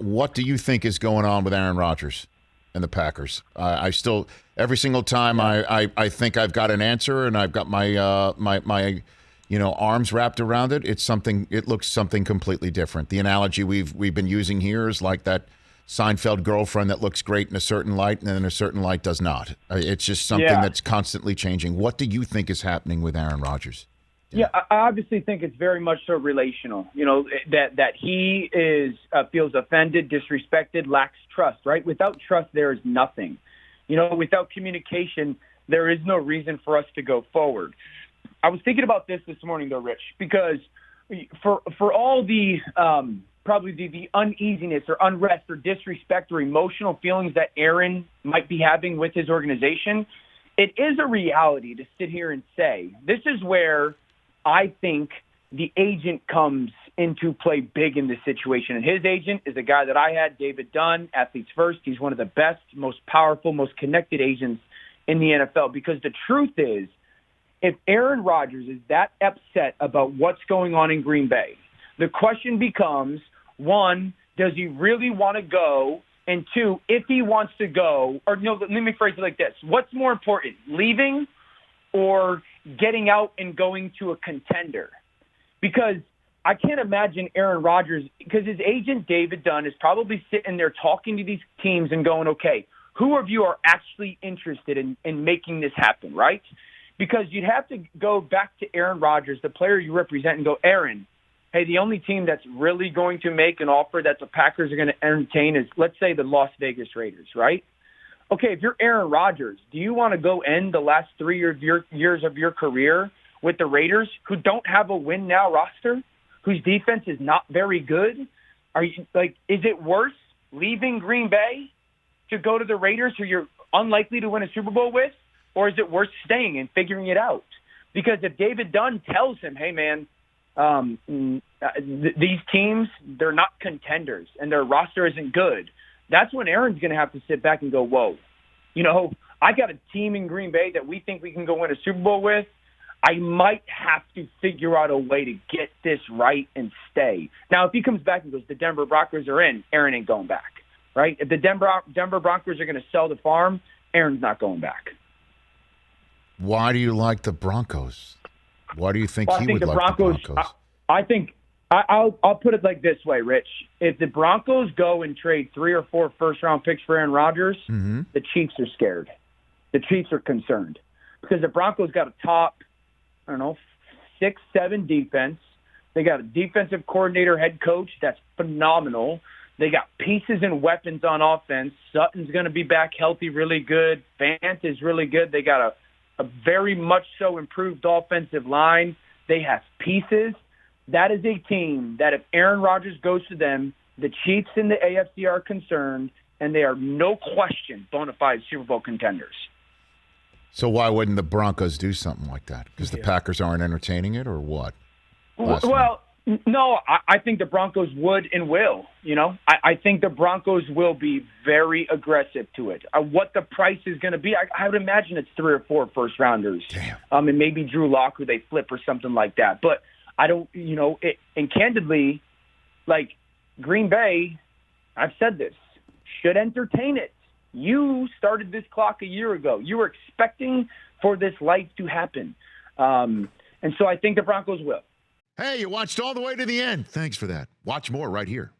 what do you think is going on with Aaron Rodgers and the Packers? I still, every single time I think I've got an answer and I've got my my arms wrapped around it, it looks something completely different. The analogy we've been using here is like that Seinfeld girlfriend that looks great in a certain light and then in a certain light does not. It's just something that's constantly changing. What do you think is happening with Aaron Rodgers? Yeah, I obviously think it's very much so relational. That he feels offended, disrespected, lacks trust. Right? Without trust, there is nothing. Without communication, there is no reason for us to go forward. I was thinking about this morning, though, Rich, because for all the probably the uneasiness or unrest or disrespect or emotional feelings that Aaron might be having with his organization, it is a reality to sit here and say this is where I think the agent comes into play big in this situation. And his agent is a guy that I had, David Dunn, Athletes First. He's one of the best, most powerful, most connected agents in the NFL. Because the truth is, if Aaron Rodgers is that upset about what's going on in Green Bay, the question becomes, one, does he really want to go? And two, if he wants to go, or no, let me phrase it like this. What's more important, leaving or getting out and going to a contender? Because I can't imagine Aaron Rodgers, because his agent David Dunn is probably sitting there talking to these teams and going, okay, who of you are actually interested in making this happen, right? Because you'd have to go back to Aaron Rodgers, the player you represent, and go, Aaron, hey, the only team that's really going to make an offer that the Packers are going to entertain is, let's say, the Las Vegas Raiders, right? Okay, if you're Aaron Rodgers, do you want to go end the last 3 years of your career with the Raiders, who don't have a win now roster, whose defense is not very good? Is it worse leaving Green Bay to go to the Raiders, who you're unlikely to win a Super Bowl with, or is it worth staying and figuring it out? Because if David Dunn tells him, hey, man, these teams, they're not contenders and their roster isn't good, that's when Aaron's going to have to sit back and go, whoa, I got a team in Green Bay that we think we can go win a Super Bowl with. I might have to figure out a way to get this right and stay. Now, if he comes back and goes, the Denver Broncos are in, Aaron ain't going back, right? If the Denver Broncos are going to sell the farm, Aaron's not going back. Why do you like the Broncos? Why do you think he would like the Broncos? I think I'll put it like this way, Rich. If the Broncos go and trade 3 or 4 first-round picks for Aaron Rodgers, the Chiefs are scared. The Chiefs are concerned because the Broncos got a top, 6, 7 defense. They got a defensive coordinator, head coach that's phenomenal. They got pieces and weapons on offense. Sutton's going to be back healthy, really good. Fant is really good. They got a very much so improved offensive line. They have pieces. That is a team that if Aaron Rodgers goes to them, the Chiefs and the AFC are concerned, and they are no question bona fide Super Bowl contenders. So why wouldn't the Broncos do something like that? Because the Packers aren't entertaining it, or what? No, I think the Broncos would and will. I think the Broncos will be very aggressive to it. What the price is going to be, I would imagine it's 3 or 4 first-rounders. Damn. And maybe Drew Lock, who they flip or something like that. But I don't, and candidly, like Green Bay, I've said this, should entertain it. You started this clock a year ago. You were expecting for this life to happen. And so I think the Broncos will. Hey, you watched all the way to the end. Thanks for that. Watch more right here.